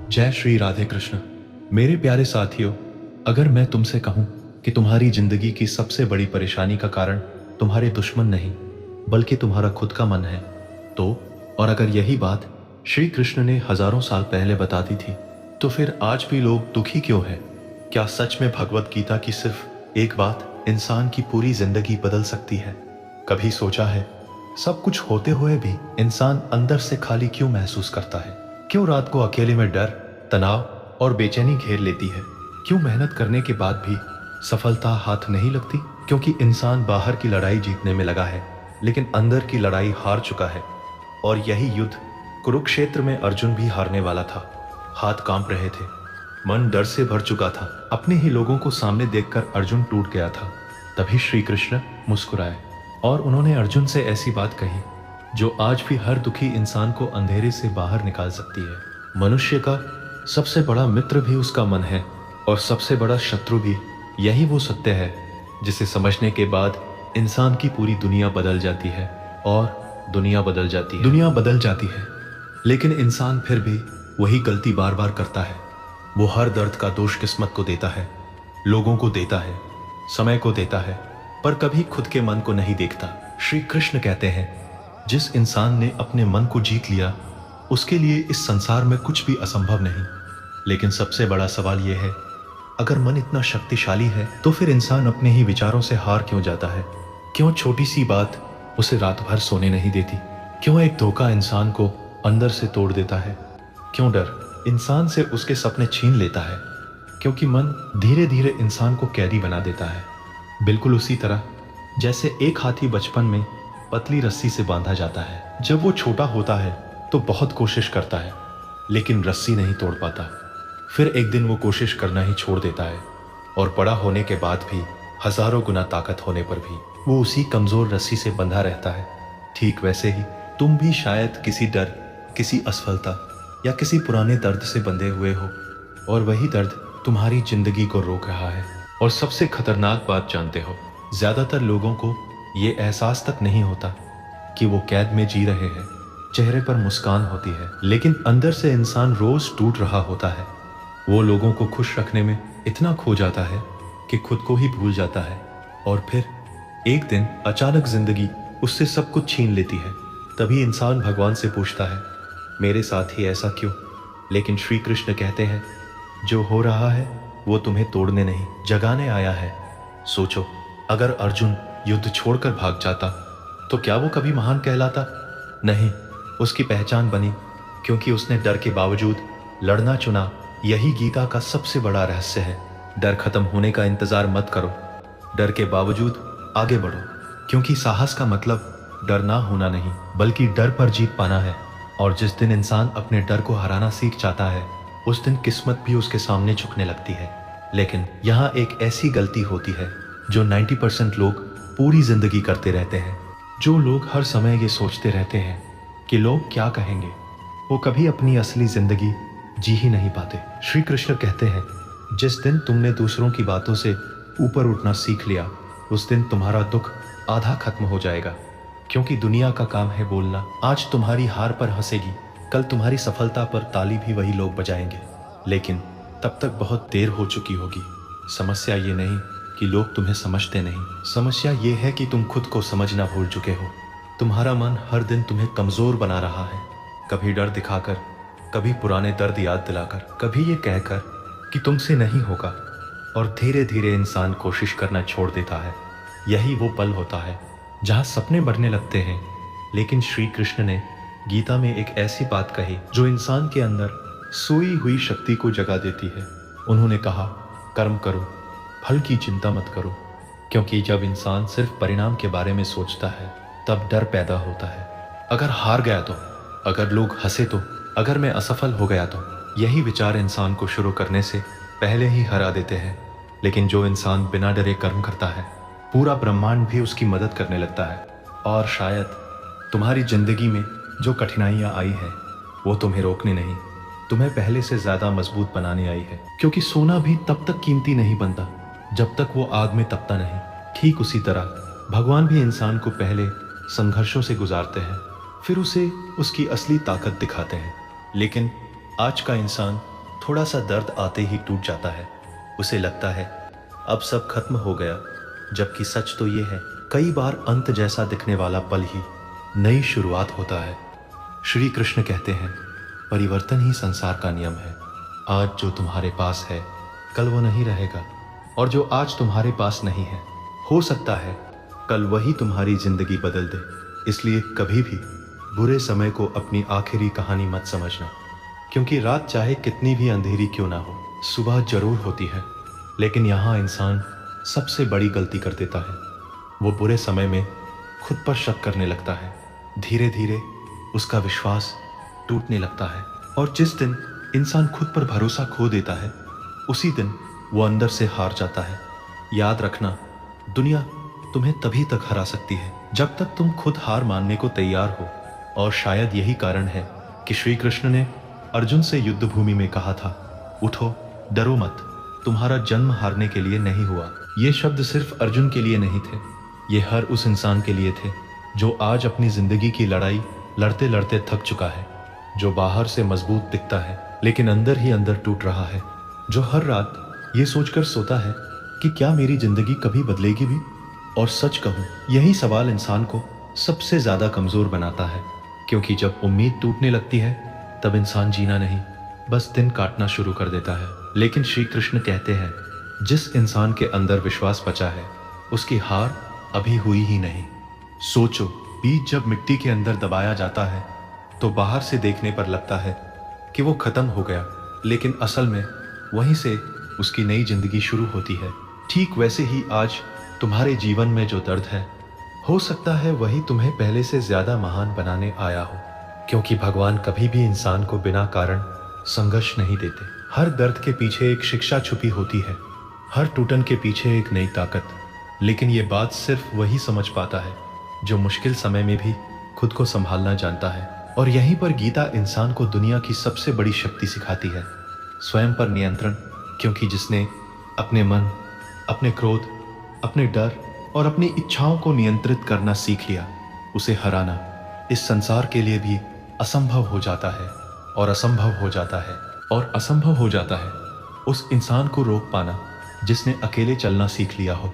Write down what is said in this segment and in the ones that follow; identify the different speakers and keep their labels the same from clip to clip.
Speaker 1: जय श्री राधे कृष्ण। मेरे प्यारे साथियों, अगर मैं तुमसे कहूं कि तुम्हारी जिंदगी की सबसे बड़ी परेशानी का कारण तुम्हारे दुश्मन नहीं बल्कि तुम्हारा खुद का मन है, तो और अगर यही बात श्री कृष्ण ने हजारों साल पहले बता दी थी, तो फिर आज भी लोग दुखी क्यों हैं? क्या सच में भगवत गीता की सिर्फ एक बात इंसान की पूरी जिंदगी बदल सकती है? कभी सोचा है, सब कुछ होते हुए भी इंसान अंदर से खाली क्यों महसूस करता है? क्यों रात को अकेले में डर, तनाव और बेचैनी घेर लेती है? क्यों मेहनत करने के बाद भी सफलता हाथ नहीं लगती? क्योंकि इंसान बाहर की लड़ाई जीतने में लगा है, लेकिन अंदर की लड़ाई हार चुका है। और यही युद्ध कुरुक्षेत्र में अर्जुन भी हारने वाला था। हाथ कांप रहे थे, मन डर से भर चुका था। अपने ही लोगों को सामने देखकर अर्जुन टूट गया था। तभी श्री कृष्ण मुस्कुराए और उन्होंने अर्जुन से ऐसी बात कही जो आज भी हर दुखी इंसान को अंधेरे से बाहर निकाल सकती है। मनुष्य का सबसे बड़ा मित्र भी उसका मन है और सबसे बड़ा शत्रु भी। यही वो सत्य है जिसे समझने के बाद इंसान की पूरी दुनिया बदल जाती है और दुनिया बदल जाती है। लेकिन इंसान फिर भी वही गलती बार बार करता है। वो हर दर्द का दोष किस्मत को देता है, लोगों को देता है, समय को देता है, पर कभी खुद के मन को नहीं देखता। श्री कृष्ण कहते हैं, जिस इंसान ने अपने मन को जीत लिया उसके लिए इस संसार में कुछ भी असंभव नहीं। लेकिन सबसे बड़ा सवाल यह है, अगर मन इतना शक्तिशाली है तो फिर इंसान अपने ही विचारों से हार क्यों जाता है? क्यों छोटी सी बात उसे रात भर सोने नहीं देती? क्यों एक धोखा इंसान को अंदर से तोड़ देता है? क्यों डर इंसान से उसके सपने छीन लेता है? क्योंकि मन धीरे धीरे इंसान को कैदी बना देता है। बिल्कुल उसी तरह जैसे एक हाथी बचपन में पतली रस्सी से बांधा जाता है। जब वो छोटा होता है तो बहुत कोशिश करता है, लेकिन रस्सी नहीं तोड़ पाता। फिर एक दिन वो कोशिश करना ही छोड़ देता है और बड़ा होने के बाद भी, हजारों गुना ताकत होने पर भी वो उसी कमजोर रस्सी से बंधा रहता है। ठीक वैसे ही तुम भी शायद किसी डर, किसी असफलता या किसी पुराने दर्द से बंधे हुए हो, और वही दर्द तुम्हारी जिंदगी को रोक रहा है। और सबसे खतरनाक बात जानते हो, ज्यादातर लोगों को ये एहसास तक नहीं होता कि वो कैद में जी रहे हैं। चेहरे पर मुस्कान होती है, लेकिन अंदर से इंसान रोज टूट रहा होता है। वो लोगों को खुश रखने में इतना खो जाता है कि खुद को ही भूल जाता है। और फिर एक दिन अचानक जिंदगी उससे सब कुछ छीन लेती है। तभी इंसान भगवान से पूछता है, मेरे साथ ही ऐसा क्यों? लेकिन श्री कृष्ण कहते हैं, जो हो रहा है वो तुम्हें तोड़ने नहीं, जगाने आया है। सोचो, अगर अर्जुन युद्ध छोड़कर भाग जाता तो क्या वो कभी महान कहलाता? नहीं, उसकी पहचान बनी क्योंकि उसने डर के बावजूद लड़ना चुना। यही गीता का सबसे बड़ा रहस्य है। डर खत्म होने का इंतजार मत करो, डर के बावजूद आगे बढ़ो, क्योंकि साहस का मतलब डर ना होना नहीं बल्कि डर पर जीत पाना है। और जिस दिन इंसान अपने डर को हराना सीख जाता है, उस दिन किस्मत भी उसके सामने झुकने लगती है। लेकिन यहाँ एक ऐसी गलती होती है जो 90% लोग पूरी जिंदगी करते रहते हैं। जो लोग हर समय ये सोचते रहते हैं कि लोग क्या कहेंगे, वो कभी अपनी असली जिंदगी जी ही नहीं पाते। श्री कृष्ण कहते हैं, जिस दिन तुमने दूसरों की बातों से ऊपर उठना सीख लिया, उस दिन तुम्हारा दुख आधा खत्म हो जाएगा। क्योंकि दुनिया का काम है बोलना। आज तुम्हारी हार पर हंसेगी, कल तुम्हारी सफलता पर ताली भी वही लोग बजाएंगे, लेकिन तब तक बहुत देर हो चुकी होगी। समस्या ये नहीं कि लोग तुम्हें समझते नहीं, समस्या ये है कि तुम खुद को समझना भूल चुके हो। तुम्हारा मन हर दिन तुम्हें कमजोर बना रहा है, कभी डर दिखाकर, कभी पुराने दर्द याद दिलाकर, कभी ये कहकर कि तुमसे नहीं होगा। और धीरे धीरे इंसान कोशिश करना छोड़ देता है। यही वो पल होता है जहाँ सपने बढ़ने लगते हैं। लेकिन श्री कृष्ण ने गीता में एक ऐसी बात कही जो इंसान के अंदर सोई हुई शक्ति को जगा देती है। उन्होंने कहा, कर्म करो, फल की चिंता मत करो। क्योंकि जब इंसान सिर्फ परिणाम के बारे में सोचता है तब डर पैदा होता है। अगर हार गया तो, अगर लोग हंसे तो, अगर मैं असफल हो गया तो, यही विचार इंसान को शुरू करने से पहले ही हरा देते हैं। लेकिन जो इंसान बिना डरे कर्म करता है, पूरा ब्रह्मांड भी उसकी मदद करने लगता है। और शायद तुम्हारी जिंदगी में जो कठिनाइयाँ आई है वो तुम्हें रोकने नहीं, तुम्हें पहले से ज्यादा मजबूत बनाने आई है। क्योंकि सोना भी तब तक कीमती नहीं बनता जब तक वो आग में तपता नहीं। ठीक उसी तरह भगवान भी इंसान को पहले संघर्षों से गुजारते हैं, फिर उसे उसकी असली ताकत दिखाते हैं। लेकिन आज का इंसान थोड़ा सा दर्द आते ही टूट जाता है। उसे लगता है अब सब खत्म हो गया, जबकि सच तो ये है कई बार अंत जैसा दिखने वाला पल ही नई शुरुआत होता है। श्री कृष्ण कहते हैं परिवर्तन ही संसार का नियम है। आज जो तुम्हारे पास है कल वो नहीं रहेगा, और जो आज तुम्हारे पास नहीं है हो सकता है कल वही तुम्हारी जिंदगी बदल दे। इसलिए कभी भी बुरे समय को अपनी आखिरी कहानी मत समझना, क्योंकि रात चाहे कितनी भी अंधेरी क्यों ना हो, सुबह जरूर होती है। लेकिन यहाँ इंसान सबसे बड़ी गलती कर देता है, वो बुरे समय में खुद पर शक करने लगता है। धीरे धीरे उसका विश्वास टूटने लगता है, और जिस दिन इंसान खुद पर भरोसा खो देता है उसी दिन वो अंदर से हार जाता है। याद रखना, दुनिया तुम्हें तभी तक हरा सकती है जब तक तुम खुद हार मानने को तैयार हो। और शायद यही कारण है कि श्री कृष्ण ने अर्जुन से युद्ध भूमि में कहा था, उठो, डरो मत, तुम्हारा जन्म हारने के लिए नहीं हुआ। ये शब्द सिर्फ अर्जुन के लिए नहीं थे, ये हर उस इंसान के लिए थे जो आज अपनी जिंदगी की लड़ाई लड़ते लड़ते थक चुका है, जो बाहर से मजबूत दिखता है लेकिन अंदर ही अंदर टूट रहा है, जो हर रात ये सोचकर सोता है कि क्या मेरी जिंदगी कभी बदलेगी भी। और सच कहूँ, यही सवाल इंसान को सबसे ज्यादा कमजोर बनाता है, क्योंकि जब उम्मीद टूटने लगती है तब इंसान जीना नहीं, बस दिन काटना शुरू कर देता है। लेकिन श्री कृष्ण कहते हैं जिस इंसान के अंदर विश्वास बचा है उसकी हार अभी हुई ही नहीं। सोचो, बीज जब मिट्टी के अंदर दबाया जाता है तो बाहर से देखने पर लगता है कि वो खत्म हो गया, लेकिन असल में वहीं से उसकी नई जिंदगी शुरू होती है। ठीक वैसे ही आज तुम्हारे जीवन में जो दर्द है, हो सकता है वही तुम्हें पहले से ज्यादा महान बनाने आया हो, क्योंकि भगवान कभी भी इंसान को बिना कारण संघर्ष नहीं देते। हर दर्द के पीछे एक शिक्षा छुपी होती है, हर टूटन के पीछे एक नई ताकत। लेकिन ये बात सिर्फ वही समझ पाता है जो मुश्किल समय में भी खुद को संभालना जानता है। और यहीं पर गीता इंसान को दुनिया की सबसे बड़ी शक्ति सिखाती है, स्वयं पर नियंत्रण। क्योंकि जिसने अपने मन, अपने क्रोध, अपने डर और अपनी इच्छाओं को नियंत्रित करना सीख लिया, उसे हराना इस संसार के लिए भी असंभव हो जाता है। और असंभव हो जाता है और असंभव हो जाता है उस इंसान को रोक पाना जिसने अकेले चलना सीख लिया हो।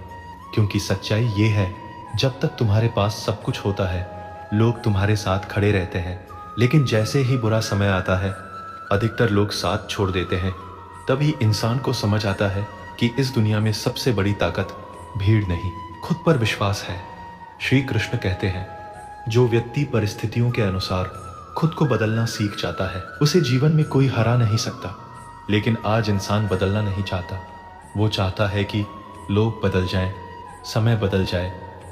Speaker 1: क्योंकि सच्चाई ये है, जब तक तुम्हारे पास सब कुछ होता है लोग तुम्हारे साथ खड़े रहते हैं, लेकिन जैसे ही बुरा समय आता है अधिकतर लोग साथ छोड़ देते हैं। तभी इंसान को समझ आता है कि इस दुनिया में सबसे बड़ी ताकत भीड़ नहीं, खुद पर विश्वास है। श्री कृष्ण कहते हैं जो व्यक्ति परिस्थितियों के अनुसार खुद को बदलना सीख जाता है उसे जीवन में कोई हरा नहीं सकता। लेकिन आज इंसान बदलना नहीं चाहता, वो चाहता है कि लोग बदल जाएं, समय बदल जाए,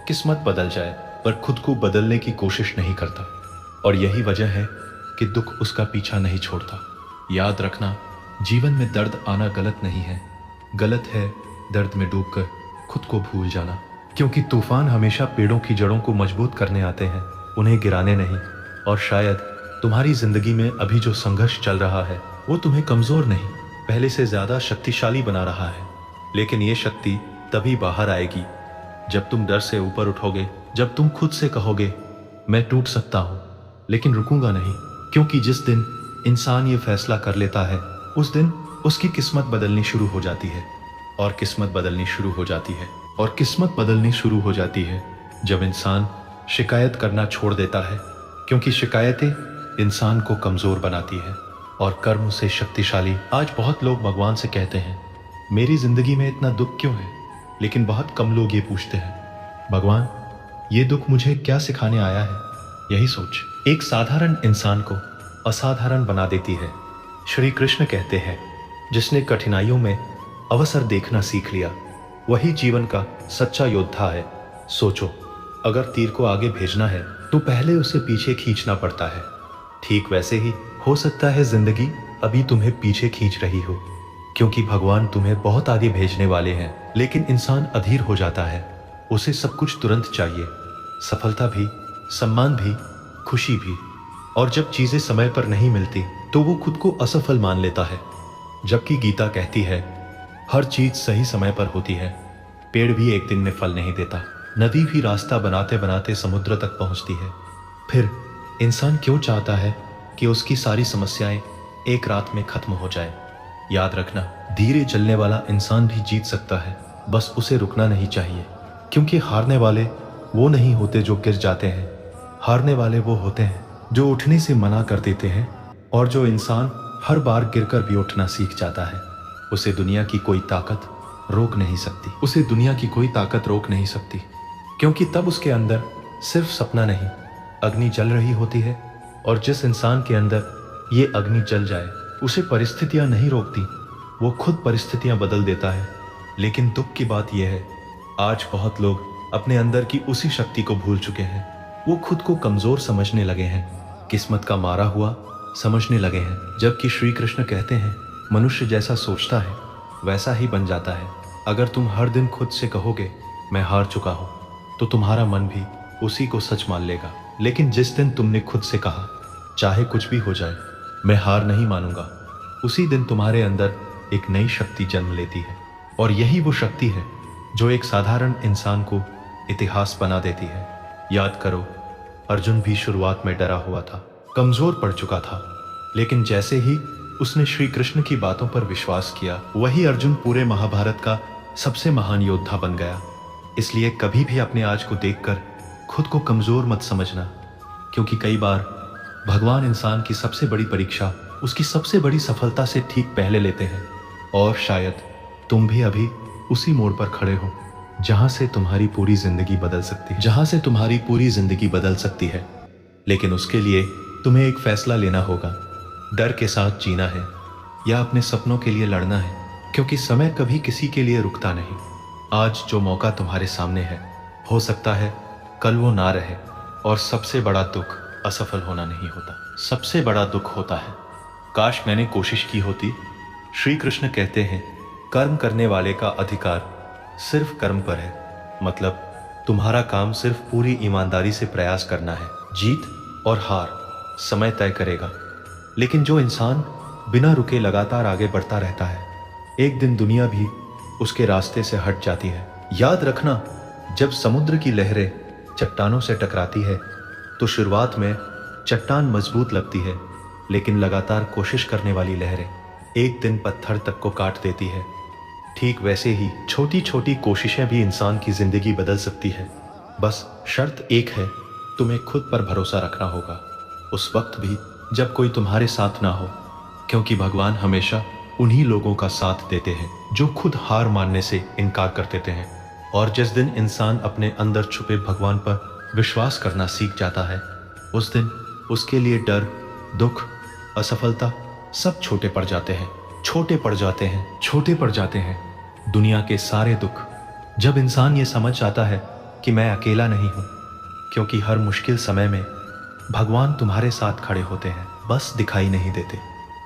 Speaker 1: किस्मत बदल जाए, पर खुद को बदलने की कोशिश नहीं करता। और यही वजह है कि दुख उसका पीछा नहीं छोड़ता। याद रखना, जीवन में दर्द आना गलत नहीं है, गलत है दर्द में डूबकर खुद को भूल जाना। क्योंकि तूफान हमेशा पेड़ों की जड़ों को मजबूत करने आते हैं, उन्हें गिराने नहीं। और शायद तुम्हारी जिंदगी में अभी जो संघर्ष चल रहा है वो तुम्हें कमजोर नहीं, पहले से ज्यादा शक्तिशाली बना रहा है। लेकिन ये शक्ति तभी बाहर आएगी जब तुम डर से ऊपर उठोगे, जब तुम खुद से कहोगे मैं टूट सकता हूँ लेकिन रुकूंगा नहीं। क्योंकि जिस दिन इंसान ये फैसला कर लेता है उस दिन उसकी किस्मत बदलनी शुरू हो जाती है। और किस्मत बदलनी शुरू हो जाती है, और किस्मत बदलनी शुरू हो जाती है जब इंसान शिकायत करना छोड़ देता है। क्योंकि शिकायतें इंसान को कमजोर बनाती है और कर्म उसे शक्तिशाली। आज बहुत लोग भगवान से कहते हैं मेरी जिंदगी में इतना दुख क्यों है, लेकिन बहुत कम लोग ये पूछते हैं भगवान ये दुख मुझे क्या सिखाने आया है। यही सोच एक साधारण इंसान को असाधारण बना देती है। श्री कृष्ण कहते हैं जिसने कठिनाइयों में अवसर देखना सीख लिया वही जीवन का सच्चा योद्धा है। सोचो, अगर तीर को आगे भेजना है तो पहले उसे पीछे खींचना पड़ता है। ठीक वैसे ही हो सकता है जिंदगी अभी तुम्हें पीछे खींच रही हो, क्योंकि भगवान तुम्हें बहुत आगे भेजने वाले हैं। लेकिन इंसान अधीर हो जाता है, उसे सब कुछ तुरंत चाहिए, सफलता भी, सम्मान भी, खुशी भी। और जब चीजें समय पर नहीं मिलती तो वो खुद को असफल मान लेता है। जबकि गीता कहती है हर चीज सही समय पर होती है। पेड़ भी एक दिन में फल नहीं देता, नदी भी रास्ता बनाते बनाते समुद्र तक पहुंचती है। फिर इंसान क्यों चाहता है कि उसकी सारी समस्याएं एक रात में खत्म हो जाए? याद रखना, धीरे चलने वाला इंसान भी जीत सकता है, बस उसे रुकना नहीं चाहिए। क्योंकि हारने वाले वो नहीं होते जो गिर जाते हैं, हारने वाले वो होते हैं जो उठने से मना कर देते हैं। और जो इंसान हर बार गिरकर भी उठना सीख जाता है, उसे दुनिया की कोई ताकत रोक नहीं सकती। उसे दुनिया की कोई ताकत रोक नहीं सकती, क्योंकि तब उसके अंदर सिर्फ सपना नहीं, अग्नि जल रही होती है। और जिस इंसान के अंदर ये अग्नि जल जाए, उसे परिस्थितियां नहीं रोकती, वो खुद परिस्थितियां बदल देता है। लेकिन दुख की बात यह है, आज बहुत लोग अपने अंदर की उसी शक्ति को भूल चुके हैं। वो खुद को कमजोर समझने लगे हैं, किस्मत का मारा हुआ समझने लगे हैं। जबकि श्री कृष्ण कहते हैं, मनुष्य जैसा सोचता है वैसा ही बन जाता है। अगर तुम हर दिन खुद से कहोगे मैं हार चुका हूं, तो तुम्हारा मन भी उसी को सच मान लेगा। लेकिन जिस दिन तुमने खुद से कहा चाहे कुछ भी हो जाए मैं हार नहीं मानूंगा, उसी दिन तुम्हारे अंदर एक नई शक्ति जन्म लेती है। और यही वो शक्ति है जो एक साधारण इंसान को इतिहास बना देती है। याद करो, अर्जुन भी शुरुआत में डरा हुआ था, कमजोर पड़ चुका था, लेकिन जैसे ही उसने श्री कृष्ण की बातों पर विश्वास किया, वही अर्जुन पूरे महाभारत का सबसे महान योद्धा बन गया। इसलिए कभी भी अपने आज को देखकर खुद को कमजोर मत समझना, क्योंकि कई बार भगवान इंसान की सबसे बड़ी परीक्षा उसकी सबसे बड़ी सफलता से ठीक पहले लेते हैं। और शायद तुम भी अभी उसी मोड़ पर खड़े हो जहां से तुम्हारी पूरी जिंदगी बदल सकती है, जहां से तुम्हारी पूरी जिंदगी बदल सकती है। लेकिन उसके लिए तुम्हें एक फैसला लेना होगा, डर के साथ जीना है या अपने सपनों के लिए लड़ना है। क्योंकि समय कभी किसी के लिए रुकता नहीं। आज जो मौका तुम्हारे सामने है, हो सकता है कल वो ना रहे। और सबसे बड़ा दुख असफल होना नहीं होता, सबसे बड़ा दुख होता है काश मैंने कोशिश की होती। श्री कृष्ण कहते हैं, कर्म करने वाले का अधिकार सिर्फ कर्म पर है। मतलब तुम्हारा काम सिर्फ पूरी ईमानदारी से प्रयास करना है। जीत और हार समय तय करेगा। लेकिन जो इंसान बिना रुके लगातार आगे बढ़ता रहता है, एक दिन दुनिया भी उसके रास्ते से हट जाती है। याद रखना, जब समुद्र की लहरें चट्टानों से टकराती है तो शुरुआत में चट्टान मजबूत लगती है, लेकिन लगातार कोशिश करने वाली लहरें एक दिन पत्थर तक को काट देती है। ठीक वैसे ही छोटी छोटी कोशिशें भी इंसान की जिंदगी बदल सकती है। बस शर्त एक है, तुम्हें खुद पर भरोसा रखना होगा, उस वक्त भी जब कोई तुम्हारे साथ ना हो। क्योंकि भगवान हमेशा उन्हीं लोगों का साथ देते हैं जो खुद हार मानने से इनकार कर देते हैं। और जिस दिन इंसान अपने अंदर छुपे भगवान पर विश्वास करना सीख जाता है, उस दिन उसके लिए डर, दुख, असफलता सब छोटे पड़ जाते हैं, छोटे पड़ जाते हैं, छोटे पड़ जाते हैं। दुनिया के सारे दुख, जब इंसान ये समझ जाता है कि मैं अकेला नहीं हूँ, क्योंकि हर मुश्किल समय में भगवान तुम्हारे साथ खड़े होते हैं, बस दिखाई नहीं देते।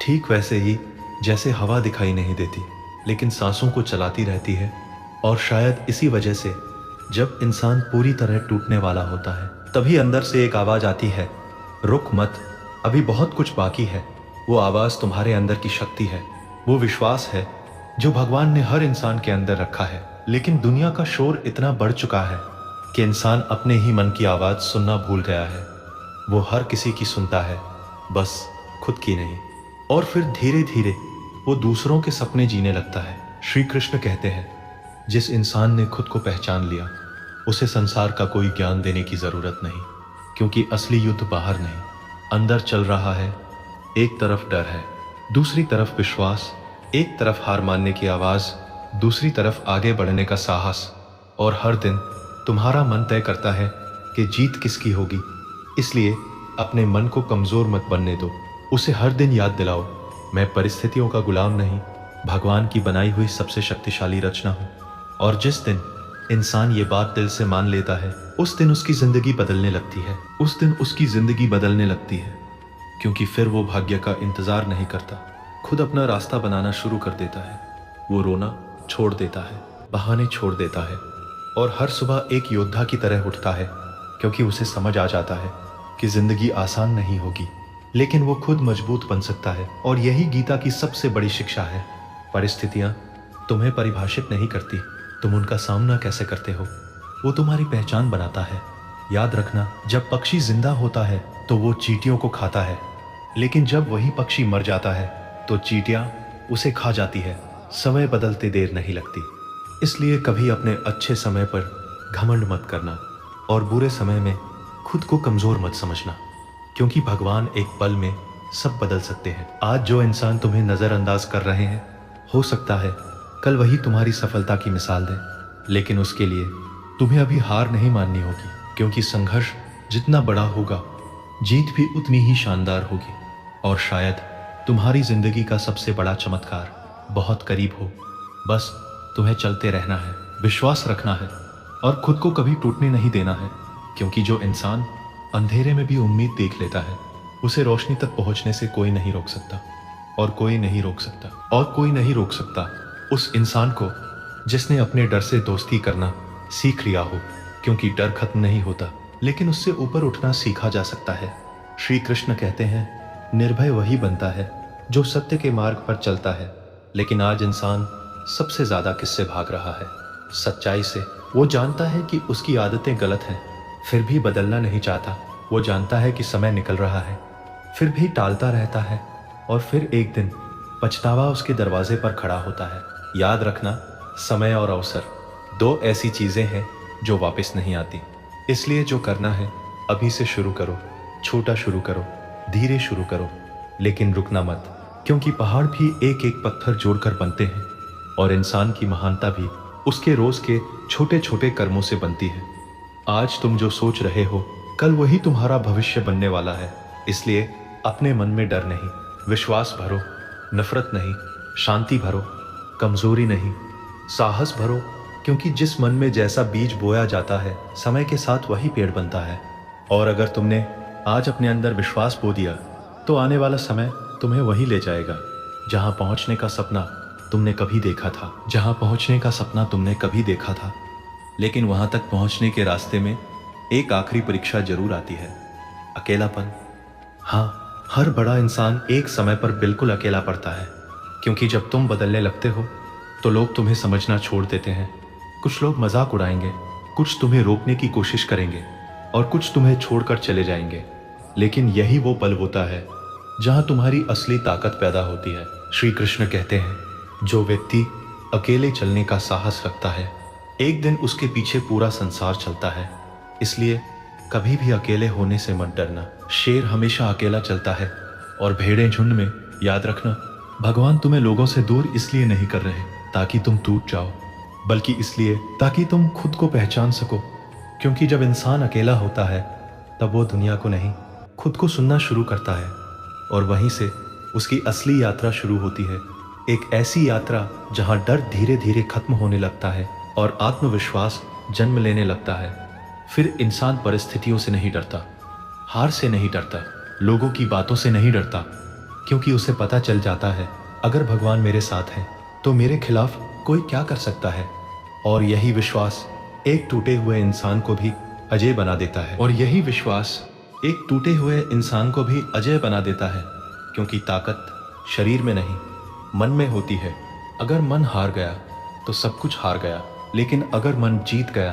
Speaker 1: ठीक वैसे ही जैसे हवा दिखाई नहीं देती लेकिन सांसों को चलाती रहती है। और शायद इसी वजह से जब इंसान पूरी तरह टूटने वाला होता है, तभी अंदर से एक आवाज आती है, रुक मत, अभी बहुत कुछ बाकी है। वो आवाज तुम्हारे अंदर की शक्ति है, वो विश्वास है जो भगवान ने हर इंसान के अंदर रखा है। लेकिन दुनिया का शोर इतना बढ़ चुका है कि इंसान अपने ही मन की आवाज सुनना भूल गया है। वो हर किसी की सुनता है, बस खुद की नहीं। और फिर धीरे धीरे वो दूसरों के सपने जीने लगता है। श्री कृष्ण कहते हैं, जिस इंसान ने खुद को पहचान लिया, उसे संसार का कोई ज्ञान देने की जरूरत नहीं, क्योंकि असली युद्ध बाहर नहीं, अंदर चल रहा है। एक तरफ डर है, दूसरी तरफ विश्वास, एक तरफ हार मानने की आवाज, दूसरी तरफ आगे बढ़ने का साहस। और हर दिन तुम्हारा मन तय करता है कि जीत किसकी होगी। इसलिए अपने मन को कमजोर मत बनने दो, उसे हर दिन याद दिलाओ, मैं परिस्थितियों का गुलाम नहीं, भगवान की बनाई हुई सबसे शक्तिशाली रचना हूँ। और जिस दिन इंसान ये बात दिल से मान लेता है, उस दिन उसकी जिंदगी बदलने लगती है, उस दिन उसकी जिंदगी बदलने लगती है। क्योंकि फिर वो भाग्य का इंतजार नहीं करता, खुद अपना रास्ता बनाना शुरू कर देता है। वो रोना छोड़ देता है, बहाने छोड़ देता है, और हर सुबह एक योद्धा की तरह उठता है, क्योंकि उसे समझ आ जाता है कि जिंदगी आसान नहीं होगी, लेकिन वो खुद मजबूत बन सकता है। और यही गीता की सबसे बड़ी शिक्षा है। परिस्थितियां तुम्हें परिभाषित नहीं करती, तुम उनका सामना कैसे करते हो वो तुम्हारी पहचान बनाता है। याद रखना, जब पक्षी जिंदा होता है तो वो चींटियों को खाता है, लेकिन जब वही पक्षी मर जाता है तो चींटियां उसे खा जाती है। समय बदलते देर नहीं लगती, इसलिए कभी अपने अच्छे समय पर घमंड मत करना और बुरे समय में खुद को कमजोर मत समझना, क्योंकि भगवान एक पल में सब बदल सकते हैं। आज जो इंसान तुम्हें नजरअंदाज कर रहे हैं, हो सकता है कल वही तुम्हारी सफलता की मिसाल दे, लेकिन उसके लिए तुम्हें अभी हार नहीं माननी होगी, क्योंकि संघर्ष जितना बड़ा होगा, जीत भी उतनी ही शानदार होगी। और शायद तुम्हारी जिंदगी का सबसे बड़ा चमत्कार बहुत करीब हो। बस तुम्हें चलते रहना है, विश्वास रखना है और खुद को कभी टूटने नहीं देना है, क्योंकि जो इंसान अंधेरे में भी उम्मीद देख लेता है, उसे रोशनी तक पहुंचने से कोई नहीं रोक सकता। और कोई नहीं रोक सकता, और कोई नहीं रोक सकता उस इंसान को जिसने अपने डर से दोस्ती करना सीख लिया हो, क्योंकि डर खत्म नहीं होता, लेकिन उससे ऊपर उठना सीखा जा सकता है। श्री कृष्ण कहते हैं, निर्भय वही बनता है जो सत्य के मार्ग पर चलता है। लेकिन आज इंसान सबसे ज्यादा किससे भाग रहा है? सच्चाई से। वो जानता है कि उसकी आदतें गलत हैं, फिर भी बदलना नहीं चाहता। वो जानता है कि समय निकल रहा है, फिर भी टालता रहता है, और फिर एक दिन पछतावा उसके दरवाजे पर खड़ा होता है। याद रखना, समय और अवसर दो ऐसी चीजें हैं जो वापस नहीं आती। इसलिए जो करना है अभी से शुरू करो, छोटा शुरू करो, धीरे शुरू करो, लेकिन रुकना मत, क्योंकि पहाड़ भी एक एक पत्थर जोड़कर बनते हैं और इंसान की महानता भी उसके रोज के छोटे छोटे कर्मों से बनती है। आज तुम जो सोच रहे हो, कल वही तुम्हारा भविष्य बनने वाला है। इसलिए अपने मन में डर नहीं, विश्वास भरो, नफरत नहीं, शांति भरो, कमजोरी नहीं, साहस भरो, क्योंकि जिस मन में जैसा बीज बोया जाता है, समय के साथ वही पेड़ बनता है। और अगर तुमने आज अपने अंदर विश्वास बो दिया, तो आने वाला समय तुम्हें वही ले जाएगा जहां पहुंचने का सपना तुमने कभी देखा था, जहां पहुंचने का सपना तुमने कभी देखा था। लेकिन वहां तक पहुंचने के रास्ते में एक आखिरी परीक्षा जरूर आती है, अकेलापन। हाँ, हर बड़ा इंसान एक समय पर बिल्कुल अकेला पड़ता है, क्योंकि जब तुम बदलने लगते हो तो लोग तुम्हें समझना छोड़ देते हैं। कुछ लोग मजाक उड़ाएंगे, कुछ तुम्हें रोकने की कोशिश करेंगे और कुछ तुम्हें छोड़कर चले जाएंगे। लेकिन यही वो पल होता है जहां तुम्हारी असली ताकत पैदा होती है। श्री कृष्ण कहते हैं, जो व्यक्ति अकेले चलने का साहस रखता है, एक दिन उसके पीछे पूरा संसार चलता है। इसलिए कभी भी अकेले होने से मत डरना। शेर हमेशा अकेला चलता है और भेड़ें झुंड में। याद रखना, भगवान तुम्हें लोगों से दूर इसलिए नहीं कर रहे ताकि तुम टूट जाओ, बल्कि इसलिए ताकि तुम खुद को पहचान सको। क्योंकि जब इंसान अकेला होता है, तब वो दुनिया को नहीं, खुद को सुनना शुरू करता है, और वहीं से उसकी असली यात्रा शुरू होती है। एक ऐसी यात्रा जहां डर धीरे धीरे खत्म होने लगता है और आत्मविश्वास जन्म लेने लगता है। फिर इंसान परिस्थितियों से नहीं डरता, हार से नहीं डरता, लोगों की बातों से नहीं डरता, क्योंकि उसे पता चल जाता है, अगर भगवान मेरे साथ है तो मेरे खिलाफ कोई क्या कर सकता है। और यही विश्वास एक टूटे हुए इंसान को भी अजय बना देता है। और यही विश्वास एक टूटे हुए इंसान को भी अजय बना देता है, क्योंकि ताकत शरीर में नहीं, मन में होती है। अगर मन हार गया तो सब कुछ हार गया, लेकिन अगर मन जीत गया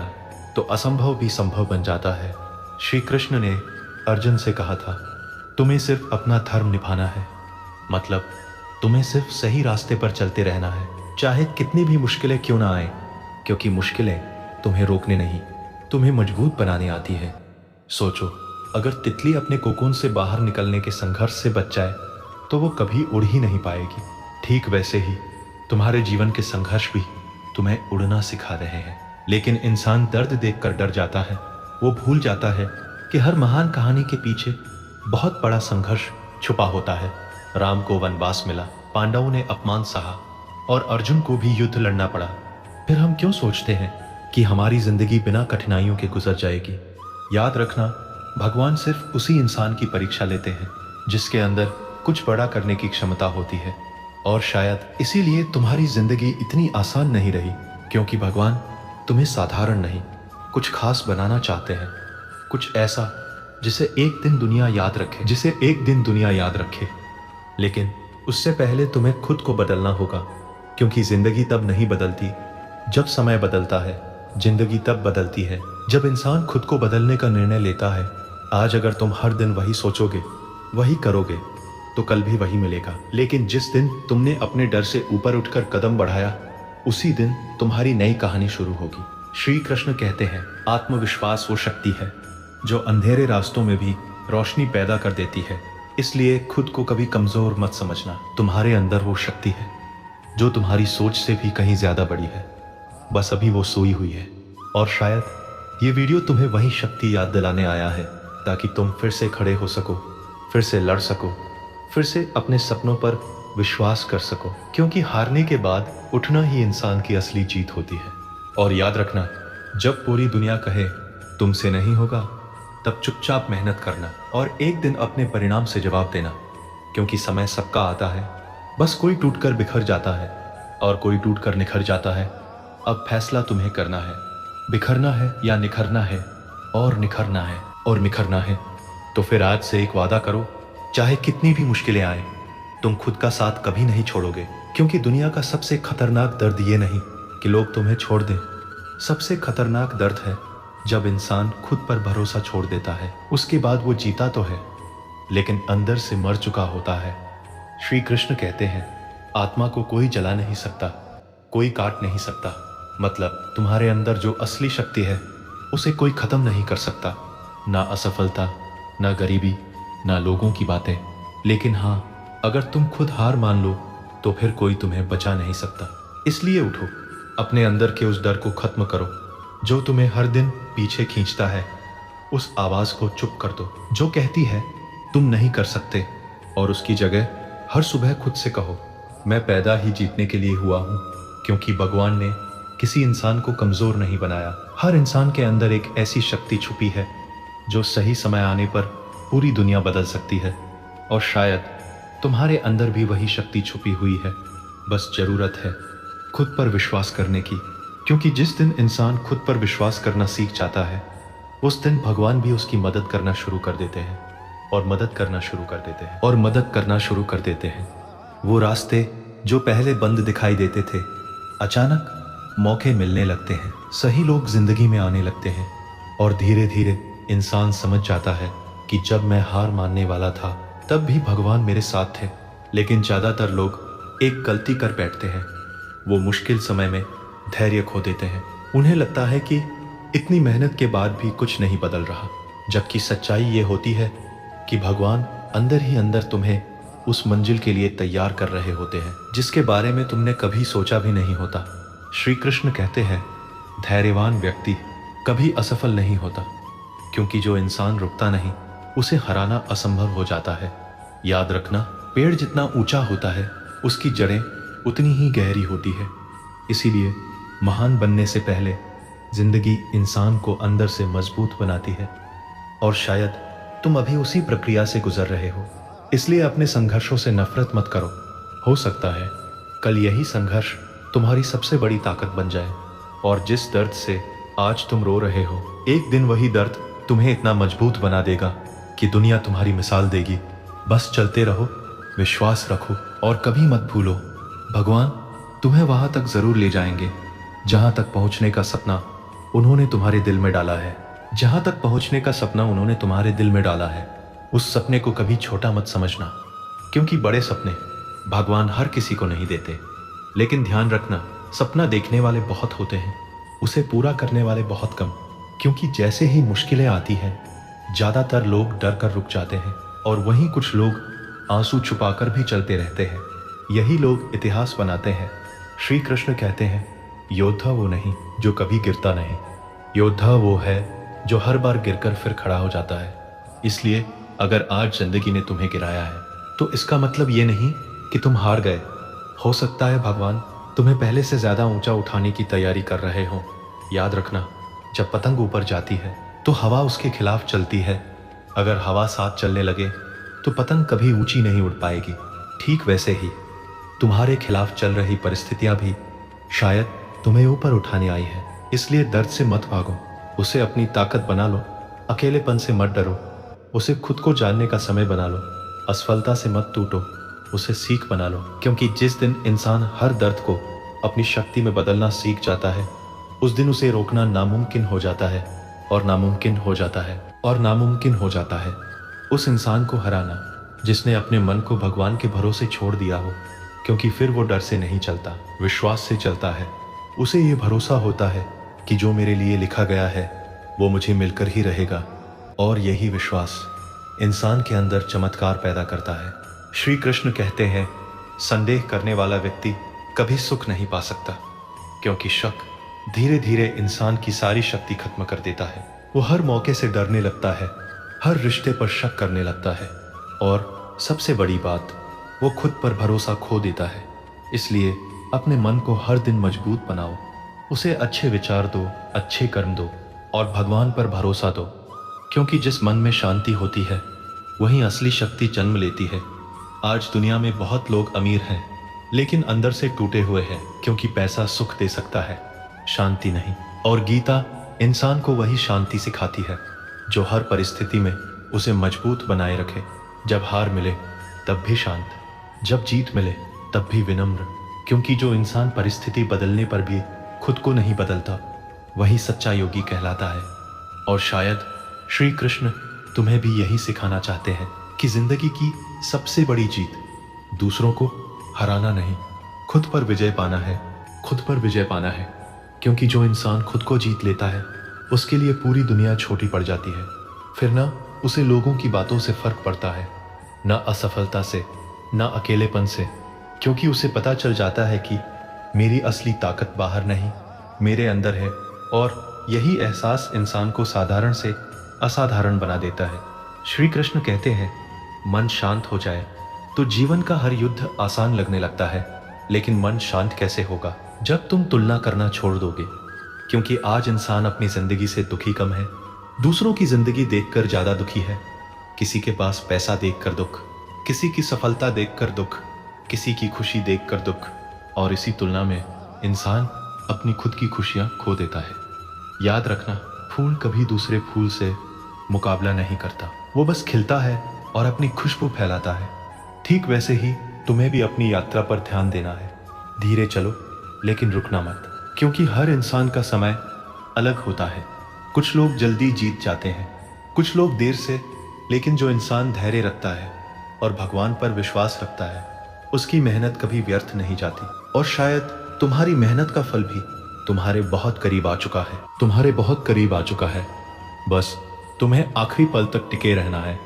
Speaker 1: तो असंभव भी संभव बन जाता है। श्री कृष्ण ने अर्जुन से कहा था, तुम्हें सिर्फ अपना धर्म निभाना है, मतलब तुम्हें सिर्फ सही रास्ते पर चलते रहना है, चाहे कितनी भी मुश्किलें क्यों ना आए, क्योंकि मुश्किलें तुम्हें रोकने नहीं, तुम्हें मजबूत बनाने आती है। सोचो, अगर तितली अपने कोकून से बाहर निकलने के संघर्ष से बच जाए तो वो कभी उड़ ही नहीं पाएगी। ठीक वैसे ही तुम्हारे जीवन के संघर्ष भी तुम्हें उड़ना सिखा रहे हैं। लेकिन इंसान दर्द देखकर डर जाता है। वो भूल जाता है कि हर महान कहानी के पीछे बहुत बड़ा संघर्ष छुपा होता है। राम को वनवास मिला, पांडवों ने अपमान सहा और अर्जुन को भी युद्ध लड़ना पड़ा। फिर हम क्यों सोचते हैं कि हमारी जिंदगी बिना कठिनाइयों के गुजर जाएगी? याद रखना, भगवान सिर्फ उसी इंसान की परीक्षा लेते हैं जिसके अंदर कुछ बड़ा करने की क्षमता होती है। और शायद इसीलिए तुम्हारी जिंदगी इतनी आसान नहीं रही, क्योंकि भगवान तुम्हें साधारण नहीं, कुछ खास बनाना चाहते हैं। कुछ ऐसा जिसे एक दिन दुनिया याद रखे, जिसे एक दिन दुनिया याद रखे। लेकिन उससे पहले तुम्हें खुद को बदलना होगा, क्योंकि जिंदगी तब नहीं बदलती जब समय बदलता है। जिंदगी तब बदलती है जब इंसान खुद को बदलने का निर्णय लेता है। आज अगर तुम हर दिन वही सोचोगे, वही करोगे, तो कल भी वही मिलेगा। लेकिन जिस दिन तुमने अपने डर से ऊपर उठकर कदम बढ़ाया, उसी दिन तुम्हारी नई कहानी शुरू होगी। श्री कृष्ण कहते हैं, आत्मविश्वास वो शक्ति है जो अंधेरे रास्तों में भी रोशनी पैदा कर देती है। इसलिए खुद को कभी कमजोर मत समझना। तुम्हारे अंदर वो शक्ति है जो तुम्हारी सोच से भी कहीं ज्यादा बड़ी है, बस अभी वो सोई हुई है। और शायद ये वीडियो तुम्हें वही शक्ति याद दिलाने आया है, ताकि तुम फिर से खड़े हो सको, फिर से लड़ सको, फिर से अपने सपनों पर विश्वास कर सको। क्योंकि हारने के बाद उठना ही इंसान की असली जीत होती है। और याद रखना, जब पूरी दुनिया कहे तुमसे नहीं होगा, तब चुपचाप मेहनत करना और एक दिन अपने परिणाम से जवाब देना। क्योंकि समय सबका आता है, बस कोई टूटकर बिखर जाता है और कोई टूटकर निखर जाता है। अब फैसला तुम्हें करना है, बिखरना है या निखरना है, और निखरना है और निखरना है। तो फिर आज से एक वादा करो, चाहे कितनी भी मुश्किलें आए, तुम खुद का साथ कभी नहीं छोड़ोगे। क्योंकि दुनिया का सबसे खतरनाक दर्द ये नहीं कि लोग तुम्हें छोड़ दें, सबसे खतरनाक दर्द है जब इंसान खुद पर भरोसा छोड़ देता है। उसके बाद वो जीता तो है, लेकिन अंदर से मर चुका होता है। श्री कृष्ण कहते हैं, आत्मा को कोई जला नहीं सकता, कोई काट नहीं सकता। मतलब तुम्हारे अंदर जो असली शक्ति है, उसे कोई खत्म नहीं कर सकता। ना असफलता, ना गरीबी, ना लोगों की बातें। लेकिन हाँ, अगर तुम खुद हार मान लो, तो फिर कोई तुम्हें बचा नहीं सकता। इसलिए उठो, अपने अंदर के उस डर को खत्म करो जो तुम्हें हर दिन पीछे खींचता है। उस आवाज को चुप कर दो जो कहती है तुम नहीं कर सकते, और उसकी जगह हर सुबह खुद से कहो, मैं पैदा ही जीतने के लिए हुआ हूँ। क्योंकि भगवान ने किसी इंसान को कमजोर नहीं बनाया। हर इंसान के अंदर एक ऐसी शक्ति छुपी है जो सही समय आने पर पूरी दुनिया बदल सकती है। और शायद तुम्हारे अंदर भी वही शक्ति छुपी हुई है, बस जरूरत है खुद पर विश्वास करने की। क्योंकि जिस दिन इंसान खुद पर विश्वास करना सीख जाता है, उस दिन भगवान भी उसकी मदद करना शुरू कर देते हैं, और मदद करना शुरू कर देते हैं, और मदद करना शुरू कर देते हैं। वो रास्ते जो पहले बंद दिखाई देते थे, अचानक मौके मिलने लगते हैं, सही लोग जिंदगी में आने लगते हैं। और धीरे धीरे इंसान समझ जाता है कि जब मैं हार मानने वाला था, तब भी भगवान मेरे साथ थे। लेकिन ज्यादातर लोग एक गलती कर बैठते हैं, वो मुश्किल समय में धैर्य खो देते हैं। उन्हें लगता है कि इतनी मेहनत के बाद भी कुछ नहीं बदल रहा, जबकि सच्चाई ये होती है कि भगवान अंदर ही अंदर तुम्हें उस मंजिल के लिए तैयार कर रहे होते हैं जिसके बारे में तुमने कभी सोचा भी नहीं होता। श्री कृष्ण कहते हैं, धैर्यवान व्यक्ति कभी असफल नहीं होता, क्योंकि जो इंसान रुकता नहीं, उसे हराना असंभव हो जाता है। याद रखना, पेड़ जितना ऊंचा होता है, उसकी जड़ें उतनी ही गहरी होती है। इसीलिए महान बनने से पहले जिंदगी इंसान को अंदर से मजबूत बनाती है। और शायद तुम अभी उसी प्रक्रिया से गुजर रहे हो। इसलिए अपने संघर्षों से नफरत मत करो। हो सकता है कल यही संघर्ष तुम्हारी सबसे बड़ी ताकत बन जाए। और जिस दर्द से आज तुम रो रहे हो, एक दिन वही दर्द तुम्हें इतना मजबूत बना देगा कि दुनिया तुम्हारी मिसाल देगी। बस चलते रहो, विश्वास रखो, और कभी मत भूलो, भगवान तुम्हें वहां तक जरूर ले जाएंगे जहां तक पहुंचने का सपना उन्होंने तुम्हारे दिल में डाला है। जहां तक पहुंचने का सपना उन्होंने तुम्हारे दिल में डाला है, उस सपने को कभी छोटा मत समझना। क्योंकि बड़े सपने भगवान हर किसी को नहीं देते। लेकिन ध्यान रखना, सपना देखने वाले बहुत होते हैं, उसे पूरा करने वाले बहुत कम। क्योंकि जैसे ही मुश्किलें आती हैं, ज्यादातर लोग डर कर रुक जाते हैं, और वहीं कुछ लोग आंसू छुपाकर भी चलते रहते हैं। यही लोग इतिहास बनाते हैं। श्री कृष्ण कहते हैं, योद्धा वो नहीं जो कभी गिरता नहीं, योद्धा वो है जो हर बार गिरकर फिर खड़ा हो जाता है। इसलिए अगर आज जिंदगी ने तुम्हें गिराया है, तो इसका मतलब ये नहीं कि तुम हार गए। हो सकता है भगवान तुम्हें पहले से ज्यादा ऊंचा उठाने की तैयारी कर रहे हो। याद रखना, जब पतंग ऊपर जाती है तो हवा उसके खिलाफ चलती है। अगर हवा साथ चलने लगे तो पतंग कभी ऊंची नहीं उड़ पाएगी। ठीक वैसे ही तुम्हारे खिलाफ चल रही परिस्थितियां भी शायद तुम्हें ऊपर उठाने आई है। इसलिए दर्द से मत भागो, उसे अपनी ताकत बना लो। अकेलेपन से मत डरो, उसे खुद को जानने का समय बना लो। असफलता से मत टूटो, उसे सीख बना लो। क्योंकि जिस दिन इंसान हर दर्द को अपनी शक्ति में बदलना सीख जाता है, उस दिन उसे रोकना नामुमकिन हो जाता है, और नामुमकिन हो जाता है, और नामुमकिन हो जाता है उस इंसान को हराना जिसने अपने मन को भगवान के भरोसे छोड़ दिया हो, क्योंकि फिर वो डर से नहीं चलता, विश्वास से चलता है। उसे ये भरोसा होता है कि जो मेरे लिए लिखा गया है वो मुझे मिलकर ही रहेगा, और यही विश्वास इंसान के अंदर चमत्कार पैदा करता है। श्री कृष्ण कहते हैं, संदेह करने वाला व्यक्ति कभी सुख नहीं पा सकता, क्योंकि शक धीरे धीरे इंसान की सारी शक्ति खत्म कर देता है। वो हर मौके से डरने लगता है, हर रिश्ते पर शक करने लगता है, और सबसे बड़ी बात, वो खुद पर भरोसा खो देता है। इसलिए अपने मन को हर दिन मजबूत बनाओ, उसे अच्छे विचार दो, अच्छे कर्म दो, और भगवान पर भरोसा दो, क्योंकि जिस मन में शांति होती है वहीं असली शक्ति जन्म लेती है। आज दुनिया में बहुत लोग अमीर हैं, लेकिन अंदर से टूटे हुए हैं, क्योंकि पैसा सुख दे सकता है, शांति नहीं। और गीता इंसान को वही शांति सिखाती है जो हर परिस्थिति में उसे मजबूत बनाए रखे। जब हार मिले तब भी शांत, जब जीत मिले तब भी विनम्र, क्योंकि जो इंसान परिस्थिति बदलने पर भी खुद को नहीं बदलता वही सच्चा योगी कहलाता है। और शायद श्री कृष्ण तुम्हें भी यही सिखाना चाहते हैं कि जिंदगी की सबसे बड़ी जीत दूसरों को हराना नहीं, खुद पर विजय पाना है, खुद पर विजय पाना है। क्योंकि जो इंसान खुद को जीत लेता है उसके लिए पूरी दुनिया छोटी पड़ जाती है। फिर ना उसे लोगों की बातों से फर्क पड़ता है, ना असफलता से, ना अकेलेपन से, क्योंकि उसे पता चल जाता है कि मेरी असली ताकत बाहर नहीं, मेरे अंदर है। और यही एहसास इंसान को साधारण से असाधारण बना देता है। श्री कृष्ण कहते हैं, मन शांत हो जाए तो जीवन का हर युद्ध आसान लगने लगता है। लेकिन मन शांत कैसे होगा जब तुम तुलना करना छोड़ दोगे? क्योंकि आज इंसान अपनी जिंदगी से दुखी कम है, दूसरों की जिंदगी देखकर ज्यादा दुखी है। किसी के पास पैसा देखकर दुख, किसी की सफलता देखकर दुख, किसी की खुशी देखकर दुख, और इसी तुलना में इंसान अपनी खुद की खुशियां खो देता है। याद रखना, फूल कभी दूसरे फूल से मुकाबला नहीं करता, वो बस खिलता है और अपनी खुशबू फैलाता है। ठीक वैसे ही तुम्हें भी अपनी यात्रा पर ध्यान देना है। धीरे चलो लेकिन रुकना मत, क्योंकि हर इंसान का समय अलग होता है। कुछ लोग जल्दी जीत जाते हैं, कुछ लोग देर से, लेकिन जो इंसान धैर्य रखता है और भगवान पर विश्वास रखता है उसकी मेहनत कभी व्यर्थ नहीं जाती। और शायद तुम्हारी मेहनत का फल भी तुम्हारे बहुत करीब आ चुका है, तुम्हारे बहुत करीब आ चुका है। बस तुम्हें आखिरी पल तक टिके रहना है,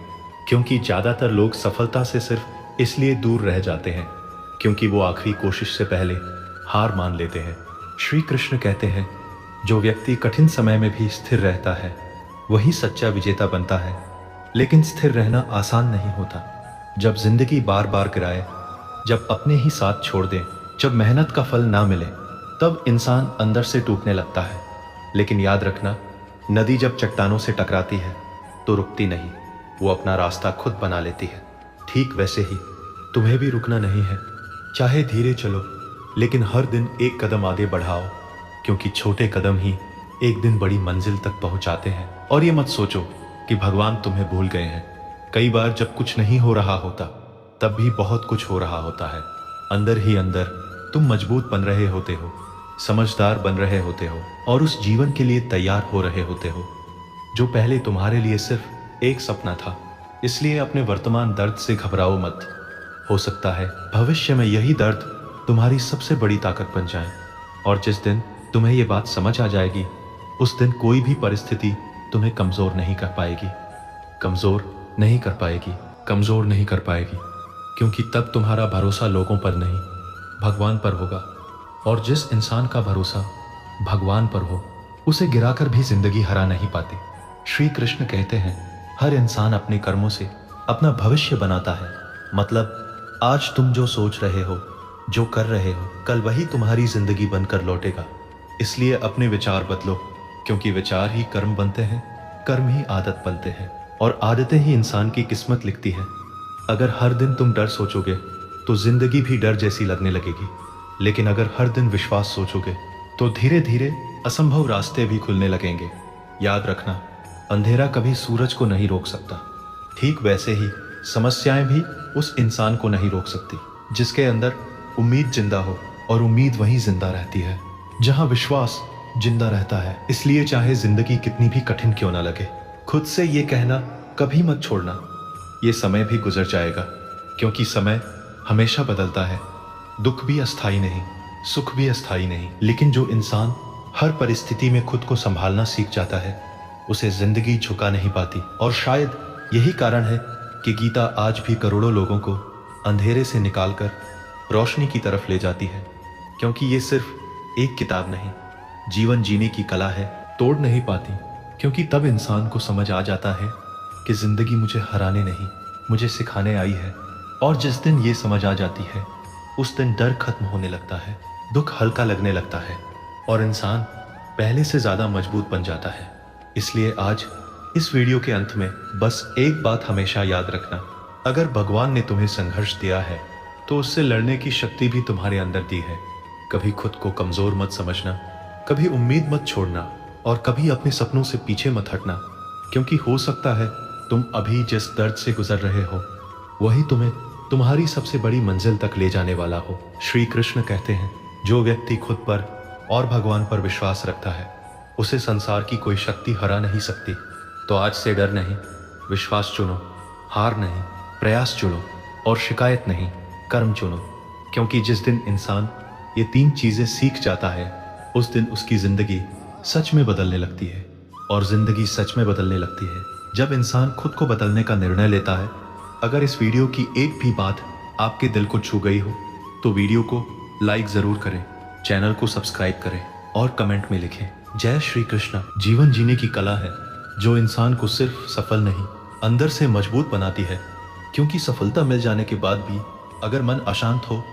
Speaker 1: क्योंकि ज्यादातर लोग सफलता से सिर्फ इसलिए दूर रह जाते हैं क्योंकि वो आखिरी कोशिश से पहले हार मान लेते हैं। श्री कृष्ण कहते हैं, जो व्यक्ति कठिन समय में भी स्थिर रहता है वही सच्चा विजेता बनता है। लेकिन स्थिर रहना आसान नहीं होता। जब जिंदगी बार बार गिराए, जब अपने ही साथ छोड़ दे, जब मेहनत का फल ना मिले, तब इंसान अंदर से टूटने लगता है। लेकिन याद रखना, नदी जब चट्टानों से टकराती है तो रुकती नहीं, वो अपना रास्ता खुद बना लेती है। ठीक वैसे ही तुम्हें भी रुकना नहीं है। चाहे धीरे चलो, लेकिन हर दिन एक कदम आगे बढ़ाओ, क्योंकि छोटे कदम ही एक दिन बड़ी मंजिल तक पहुंचाते हैं। और ये मत सोचो कि भगवान तुम्हें भूल गए हैं। कई बार जब कुछ नहीं हो रहा होता तब भी बहुत कुछ हो रहा होता है। अंदर ही अंदर तुम मजबूत बन रहे होते हो, समझदार बन रहे होते हो, और उस जीवन के लिए तैयार हो रहे होते हो जो पहले तुम्हारे लिए सिर्फ एक सपना था। इसलिए अपने वर्तमान दर्द से घबराओ मत। हो सकता है भविष्य में यही दर्द तुम्हारी सबसे बड़ी ताकत बन जाए। और जिस दिन तुम्हें ये बात समझ आ जाएगी, उस दिन कोई भी परिस्थिति तुम्हें कमजोर नहीं कर पाएगी, कमजोर नहीं कर पाएगी, कमजोर नहीं कर पाएगी। क्योंकि तब तुम्हारा भरोसा लोगों पर नहीं, भगवान पर होगा। और जिस इंसान का भरोसा भगवान पर हो, उसे गिराकर भी जिंदगी हरा नहीं पाती। श्री कृष्ण कहते हैं, हर इंसान अपने कर्मों से अपना भविष्य बनाता है। मतलब आज तुम जो सोच रहे हो, जो कर रहे हो, कल वही तुम्हारी जिंदगी बनकर लौटेगा। इसलिए अपने विचार बदलो, क्योंकि विचार ही कर्म बनते हैं, कर्म ही आदत बनते हैं, और आदतें ही इंसान की किस्मत लिखती हैं। अगर हर दिन तुम डर सोचोगे तो जिंदगी भी डर जैसी लगने लगेगी। लेकिन अगर हर दिन विश्वास सोचोगे तो धीरे धीरे असंभव रास्ते भी खुलने लगेंगे। याद रखना, अंधेरा कभी सूरज को नहीं रोक सकता। ठीक वैसे ही समस्याएं भी उस इंसान को नहीं रोक सकती जिसके अंदर उम्मीद जिंदा हो, और उम्मीद वहीं जिंदा रहती है जहां विश्वास जिंदा रहता है। इसलिए चाहे जिंदगी कितनी भी कठिन क्यों ना लगे, खुद से ये कहना कभी मत छोड़ना ये समय भी गुजर जाएगा, क्योंकि समय हमेशा बदलता है। दुख भी अस्थाई नहीं, सुख भी अस्थाई नहीं, लेकिन जो इंसान हर परिस्थिति में खुद को संभालना सीख जाता है, उसे जिंदगी झुका नहीं पाती। और शायद यही कारण है कि गीता आज भी करोड़ों लोगों को अंधेरे से निकालकर रोशनी की तरफ ले जाती है, क्योंकि ये सिर्फ एक किताब नहीं, जीवन जीने की कला है। तोड़ नहीं पाती, क्योंकि तब इंसान को समझ आ जाता है कि जिंदगी मुझे हराने नहीं, मुझे सिखाने आई है। और जिस दिन ये समझ आ जाती है, उस दिन डर खत्म होने लगता है, दुख हल्का लगने लगता है और इंसान पहले से ज्यादा मजबूत बन जाता है। इसलिए आज इस वीडियो के अंत में बस एक बात हमेशा याद रखना, अगर भगवान ने तुम्हें संघर्ष दिया है तो उससे लड़ने की शक्ति भी तुम्हारे अंदर दी है। कभी खुद को कमजोर मत समझना, कभी उम्मीद मत छोड़ना और कभी अपने सपनों से पीछे मत हटना, क्योंकि हो सकता है तुम अभी जिस दर्द से गुजर रहे हो वही तुम्हें तुम्हारी सबसे बड़ी मंजिल तक ले जाने वाला हो। श्री कृष्ण कहते हैं, जो व्यक्ति खुद पर और भगवान पर विश्वास रखता है, उसे संसार की कोई शक्ति हरा नहीं सकती। तो आज से डर नहीं, विश्वास चुनो, हार नहीं, प्रयास चुनो और शिकायत नहीं, कर्म चुनो, क्योंकि जिस दिन इंसान ये 3 चीजें सीख जाता है, उस दिन उसकी जिंदगी सच में बदलने लगती है। और जिंदगी सच में बदलने लगती है जब इंसान खुद को बदलने का निर्णय लेता है। अगर इस वीडियो की एक भी बात आपके दिल को छू गई हो तो वीडियो को लाइक जरूर करें, चैनल को सब्सक्राइब करें और कमेंट में लिखें, जय श्री कृष्ण। जीवन जीने की कला है जो इंसान को सिर्फ सफल नहीं, अंदर से मजबूत बनाती है। क्योंकि सफलता मिल जाने के बाद भी अगर मन अशांत हो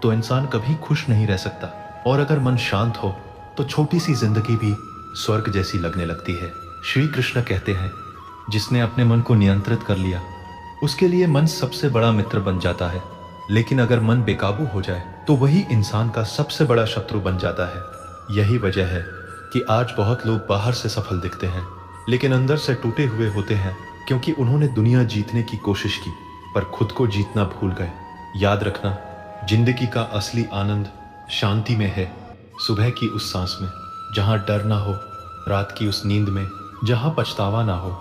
Speaker 1: तो इंसान कभी खुश नहीं रह सकता, और अगर मन शांत हो तो छोटी सी जिंदगी भी स्वर्ग जैसी लगने लगती है। श्री कृष्ण कहते हैं, जिसने अपने मन को नियंत्रित कर लिया उसके लिए मन सबसे बड़ा मित्र बन जाता है, लेकिन अगर मन बेकाबू हो जाए तो वही इंसान का सबसे बड़ा शत्रु बन जाता है। यही वजह है कि आज बहुत लोग बाहर से सफल दिखते हैं लेकिन अंदर से टूटे हुए होते हैं, क्योंकि उन्होंने दुनिया जीतने की कोशिश की पर खुद को जीतना भूल गए। याद रखना, जिंदगी का असली आनंद शांति में है, सुबह की उस सांस में जहां डर ना हो, रात की उस नींद में जहां पछतावा ना हो,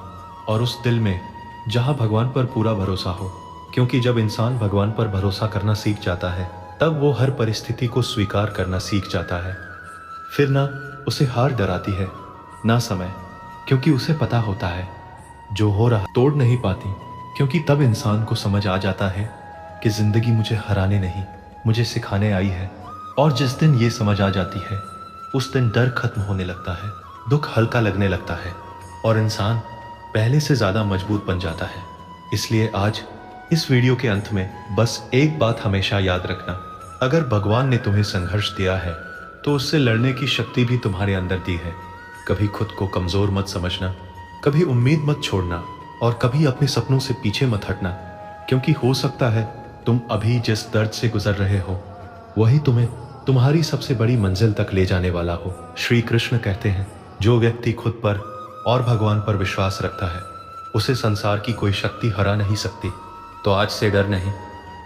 Speaker 1: और उस दिल में जहां भगवान पर पूरा भरोसा हो। क्योंकि जब इंसान भगवान पर भरोसा करना सीख जाता है, तब वो हर परिस्थिति को स्वीकार करना सीख जाता है। फिर ना उसे हार डराती है ना समय, क्योंकि उसे पता होता है जो हो रहा तोड़ नहीं पाती, क्योंकि तब इंसान को समझ आ जाता है कि जिंदगी मुझे हराने नहीं, मुझे सिखाने आई है। और जिस दिन ये समझ आ जाती है, उस दिन डर खत्म होने लगता है, दुख हल्का लगने लगता है और इंसान पहले से ज्यादा मजबूत बन जाता है। इसलिए आज इस वीडियो के अंत में बस एक बात हमेशा याद रखना, अगर भगवान ने तुम्हें संघर्ष दिया है तो उससे लड़ने की शक्ति भी तुम्हारे अंदर दी है। कभी खुद को कमजोर मत समझना, कभी उम्मीद मत छोड़ना और कभी अपने सपनों से पीछे मत हटना, क्योंकि हो सकता है तुम अभी जिस दर्द से गुजर रहे हो वही तुम्हें तुम्हारी सबसे बड़ी मंजिल तक ले जाने वाला हो। श्री कृष्ण कहते हैं, जो व्यक्ति खुद पर और भगवान पर विश्वास रखता है, उसे संसार की कोई शक्ति हरा नहीं सकती। तो आज से डर नहीं,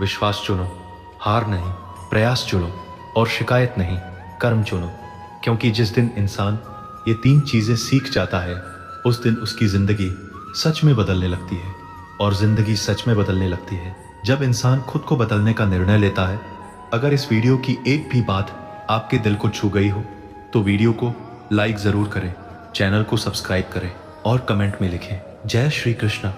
Speaker 1: विश्वास चुनो, हार नहीं, प्रयास चुनो और शिकायत नहीं, कर्म चुनो, क्योंकि जिस दिन इंसान ये 3 चीजें सीख जाता है, उस दिन उसकी जिंदगी सच में बदलने लगती है। और जिंदगी सच में बदलने लगती है जब इंसान खुद को बदलने का निर्णय लेता है। अगर इस वीडियो की एक भी बात आपके दिल को छू गई हो तो वीडियो को लाइक जरूर करें, चैनल को सब्सक्राइब करें और कमेंट में लिखें, जय श्री कृष्ण।